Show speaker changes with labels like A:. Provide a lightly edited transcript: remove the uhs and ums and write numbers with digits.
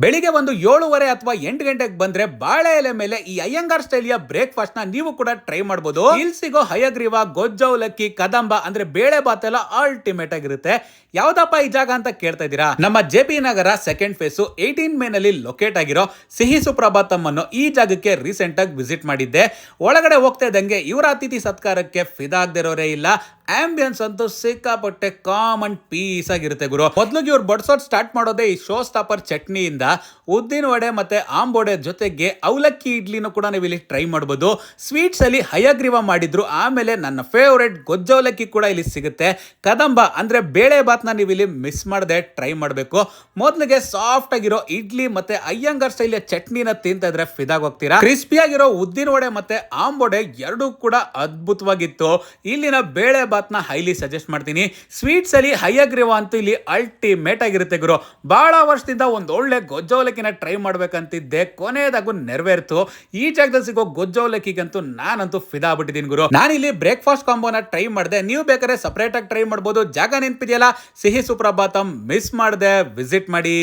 A: ಬೆಳಿಗ್ಗೆ ಒಂದು 7:30 ಅಥವಾ 8 ಗಂಟೆಗೆ ಬಂದ್ರೆ ಬಾಳೆ ಎಲೆ ಮೇಲೆ ಈ ಅಯ್ಯಂಗಾರ್ ಸ್ಟೈಲಿಯ ಬ್ರೇಕ್ಫಾಸ್ಟ್ ನ ನೀವು ಕೂಡ ಟ್ರೈ ಮಾಡಬಹುದು. ಇಲ್ಲಿ ಸಿಗೋ ಹಯಗ್ರೀವ, ಗೊಜ್ಜವಲಕ್ಕಿ, ಕದಂಬ ಅಂದ್ರೆ ಬೇಳೆ ಬಾತ್ ಎಲ್ಲ ಅಲ್ಟಿಮೇಟ್ ಆಗಿರುತ್ತೆ. ಯಾವ್ದಪ್ಪ ಈ ಜಾಗ ಅಂತ ಕೇಳ್ತಾ ಇದ್ದೀರಾ? ನಮ್ಮ ಜೆ.ಪಿ. ನಗರ ಸೆಕೆಂಡ್ ಫೇಸ್ 18 ಮೇ ನಲ್ಲಿ ಲೊಕೇಟ್ ಆಗಿರೋ ಸಿಹಿ ಸುಪ್ರಭಾತಂ ಅನ್ನೋ ಈ ಜಾಗಕ್ಕೆ ರೀಸೆಂಟ್ ಆಗಿ ವಿಸಿಟ್ ಮಾಡಿದ್ದೆ. ಒಳಗಡೆ ಹೋಗ್ತಾ ಇದ್ದಂಗೆ ಇವರ ಅತಿಥಿ ಸತ್ಕಾರಕ್ಕೆ ಫಿದಾ ಆಗದಿರೋರೇ ಇಲ್ಲ. ಆಂಬಿಯನ್ಸ್ ಅಂತೂ ಸಿಕ್ಕಾಪಟ್ಟೆ ಕಾಮ್ ಅಂಡ್ ಪೀಸ್ ಆಗಿರುತ್ತೆ ಗುರು. ಮೊದ್ಲಿಗೆ ಇವ್ರು ಬಡ್ಸೋದ್ ಸ್ಟಾರ್ಟ್ ಮಾಡೋದೇ ಈ ಶೋ ಸ್ಟಾಪರ್ ಚಟ್ನಿಯಿಂದ. ಉದ್ದಿನ ವಡೆ ಮತ್ತೆ ಆಂಬೋಡೆ ಜೊತೆಗೆ ಅವಲಕ್ಕಿ ಇಡ್ಲಿನೂ ಕೂಡ ನೀವು ಇಲ್ಲಿ ಟ್ರೈ ಮಾಡಬಹುದು. ಸ್ವೀಟ್ಸ್ ಅಲ್ಲಿ ಹಯಗ್ರೀವ ಮಾಡಿದ್ರು, ಆಮೇಲೆ ನನ್ನ ಫೇವರೇಟ್ ಗೊಜ್ಜವಲಕ್ಕಿ ಕೂಡ ಇಲ್ಲಿ ಸಿಗುತ್ತೆ. ಕದಂಬ ಅಂದ್ರೆ ಬೇಳೆ ಬಾತ್ನ ನೀವು ಇಲ್ಲಿ ಮಿಸ್ ಮಾಡದೆ ಟ್ರೈ ಮಾಡಬೇಕು. ಮೊದಲಿಗೆ ಸಾಫ್ಟ್ ಆಗಿರೋ ಇಡ್ಲಿ ಮತ್ತೆ ಅಯ್ಯಂಗಾರ್ ಸ್ಟೈಲಿಯ ಚಟ್ನಿನ ತಿಂತಾ ಇದ್ರೆ ಫಿದಾಗ್ ಹೋಗ್ತೀರಾ. ಕ್ರಿಸ್ಪಿ ಆಗಿರೋ ಉದ್ದಿನ ವಡೆ ಮತ್ತೆ ಆಂಬೋಡೆ ಎರಡೂ ಕೂಡ ಅದ್ಭುತವಾಗಿತ್ತು. ಇಲ್ಲಿನ ಬೇಳೆ ಬಾತ್ನ ಹೈಲಿ ಸಜೆಸ್ಟ್ ಮಾಡ್ತೀನಿ. ಸ್ವೀಟ್ಸ್ ಅಲ್ಲಿ ಹಯಗ್ರೀವ ಅಂತೂ ಇಲ್ಲಿ ಅಲ್ಟಿಮೇಟ್ ಆಗಿರುತ್ತೆ ಗುರು. ಬಹಳ ವರ್ಷದಿಂದ ಒಂದು ಒಳ್ಳೆ ಗೊಜ್ಜವಲಕ್ಕಿನ ಟ್ರೈ ಮಾಡ್ಬೇಕಂತಿದ್ದೆ, ಕೊನೆಯದಾಗೂ ನೆರವೇರ್ತು. ಈ ಜಾಗದಲ್ಲಿ ಸಿಗೋ ಗೊಜ್ಜವಲಕ್ಕಿಗಂತೂ ನಾನಂತೂ ಫಿದಾ ಆಗ್ಬಿಟ್ಟಿದ್ದೀನಿ ಗುರು. ನಾನಿಲ್ಲಿ ಬ್ರೇಕ್ಫಾಸ್ಟ್ ಕಾಂಬೋನ ಟ್ರೈ ಮಾಡಿದೆ. ನೀವು ಬೇಕಾದ್ರೆ ಸಪರೇಟ್ ಆಗಿ ಟ್ರೈ ಮಾಡ್ಬೋದು. ಜಾಗ ನೆನಪಿದೆಯಲ್ಲ, ಸಿಹಿ ಸುಪ್ರಭಾತಂ, ಮಿಸ್ ಮಾಡದೆ ವಿಸಿಟ್ ಮಾಡಿ.